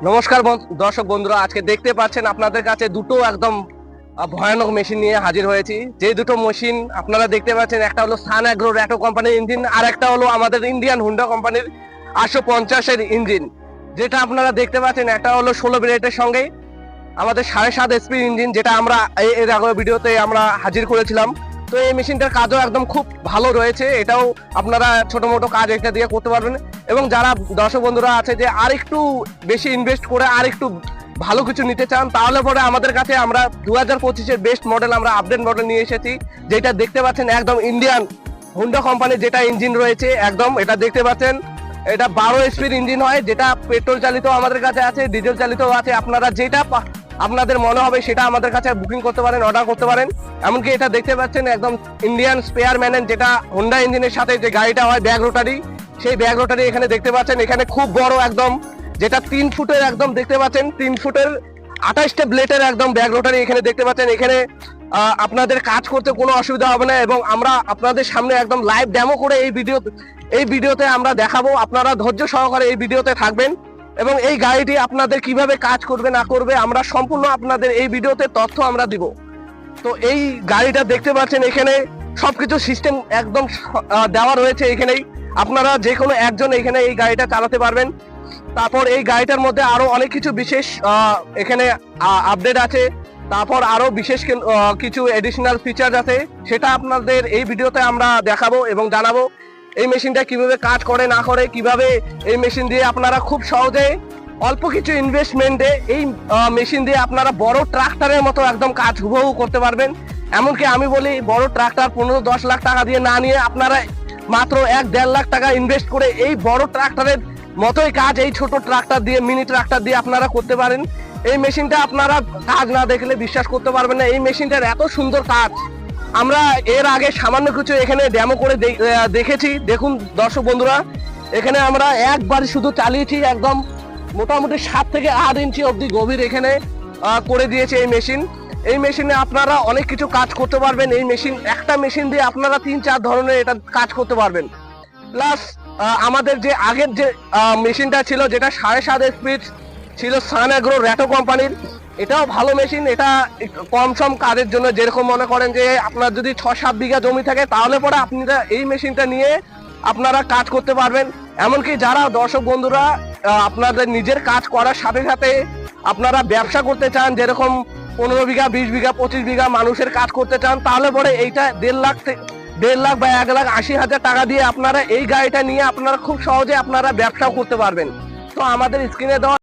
নমস্কার দর্শক বন্ধুরা, আজকে দেখতে পাচ্ছেন আপনাদের কাছে দুটো একদম ভয়ানক মেশিন নিয়ে হাজির হয়েছি। যে দুটো মেশিন আপনারা দেখতে পাচ্ছেন, একটা হলো সান অ্যাগ্রো র্যাটো কোম্পানির ইঞ্জিন, আর একটা হলো আমাদের ইন্ডিয়ান হুন্ডা কোম্পানির 850-এর ইঞ্জিন। যেটা আপনারা দেখতে পাচ্ছেন, একটা হলো 16 ব্লেডের সঙ্গে আমাদের 7.5 HP ইঞ্জিন, যেটা আমরা এর আগের ভিডিওতে আমরা হাজির করেছিলাম। তো এই মেশিনটার কাজও একদম খুব ভালো রয়েছে, এটাও আপনারা ছোট মোটো কাজ এটা দিয়ে করতে পারবেন। এবং যারা দর্শক বন্ধুরা আছে যে আর একটু বেশি ইনভেস্ট করে আর একটু ভালো কিছু নিতে চান, তাহলে পরে আমাদের কাছে আমরা 2025-এর বেস্ট মডেল আমরা আপডেট মডেল নিয়ে এসেছি। যেটা দেখতে পাচ্ছেন একদম ইন্ডিয়ান হুন্ডা কোম্পানির যেটা ইঞ্জিন রয়েছে, একদম এটা দেখতে পাচ্ছেন, এটা 12 HPর ইঞ্জিন হয়, যেটা পেট্রোল চালিত আমাদের কাছে আছে, ডিজেল চালিত আছে। আপনারা যেটা আপনাদের মনে হবে সেটা আমাদের কাছে বুকিং করতে পারেন, অর্ডার করতে পারেন। এমনকি এটা দেখতে পাচ্ছেন একদম ইন্ডিয়ান স্পেয়ার ম্যানেন, যেটা হোন্ডা ইঞ্জিনের সাথে যে গাড়িটা হয় ব্যাগ রোটারি, সেই ব্যাগ রোটারি এখানে দেখতে পাচ্ছেন। এখানে খুব বড় একদম, যেটা 3 ফুটের একদম দেখতে পাচ্ছেন, 3 ফুটের 28টা ব্লেডের একদম ব্যাগ রোটারি এখানে দেখতে পাচ্ছেন। এখানে আপনাদের কাজ করতে কোনো অসুবিধা হবে না, এবং আমরা আপনাদের সামনে একদম লাইভ ডেমো করে এই ভিডিওতে আমরা দেখাবো। আপনারা ধৈর্য সহকারে এই ভিডিওতে থাকবেন, এবং এই গাড়িটি আপনাদের কিভাবে কাজ করবে না করবে আমরা সম্পূর্ণ আপনাদের এই ভিডিওতে তথ্য আমরা দিব। তো এই গাড়িটা দেখতে পাচ্ছেন, এখানে সবকিছু সিস্টেম একদম দেওয়া রয়েছে। এখানেই আপনারা যে কোনো একজন এখানে এই গাড়িটা চালাতে পারবেন। তারপর এই গাড়িটার মধ্যে আরো অনেক কিছু বিশেষ এখানে আপডেট আছে। তারপর আরো বিশেষ কিছু এডিশনাল ফিচার আছে, সেটা আপনাদের এই ভিডিওতে আমরা দেখাবো এবং জানাবো। এই মেশিনটা কিভাবে কাজ করে না করে, কিভাবে এই মেশিন দিয়ে আপনারা খুব সহজে অল্প কিছু ইনভেস্টমেন্টে এই মেশিন দিয়ে আপনারা বড় ট্রাক্টরের মতো একদম কাজ হুবহু করতে পারবেন। এমনকি আমি বলি, বড় ট্রাক্টর 15-10 লাখ টাকা দিয়ে না নিয়ে আপনারা মাত্র 1-1.5 লাখ টাকা ইনভেস্ট করে এই বড় ট্রাক্টরের মতোই কাজ এই ছোট ট্রাক্টর দিয়ে, মিনি ট্রাক্টর দিয়ে আপনারা করতে পারেন। এই মেশিনটা আপনারা কাজ না দেখলে বিশ্বাস করতে পারবেন না, এই মেশিনটার এত সুন্দর কাজ। আমরা এর আগে সামান্য কিছু এখানে ডেমো করে দেখেছি। দেখুন দর্শক বন্ধুরা, এখানে আমরা একবার শুধু চালিয়েছি, একদম মোটামুটি 7 থেকে 8 ইঞ্চি অবধি গভীর এখানে করে দিয়েছে এই মেশিন। এই মেশিনে আপনারা অনেক কিছু কাজ করতে পারবেন। এই মেশিন, একটা মেশিন দিয়ে আপনারা 3-4 ধরনের এটা কাজ করতে পারবেন। প্লাস আমাদের যে আগের যে মেশিনটা ছিল, যেটা 7.5 HP ছিল সান অ্যাগ্রো র্যাটো কোম্পানির, এটাও ভালো মেশিন। এটা কম সম কাজের জন্য, যেরকম মনে করেন যে আপনার যদি 6-7 বিঘা জমি থাকে, তাহলে পরে আপনারা এই মেশিনটা নিয়ে আপনারা কাজ করতে পারবেন। এমনকি যারা দর্শক বন্ধুরা আপনাদের নিজের কাজ করার সাথে সাথে আপনারা ব্যবসা করতে চান, যেরকম 15 বিঘা, 20 বিঘা, 25 বিঘা মানুষের কাজ করতে চান, তাহলে পরে এইটা 1.5 লাখ বা 1,80,000 টাকা দিয়ে আপনারা এই গাড়িটা নিয়ে আপনারা খুব সহজে আপনারা ব্যবসাও করতে পারবেন। তো আমাদের স্ক্রিনে দেওয়া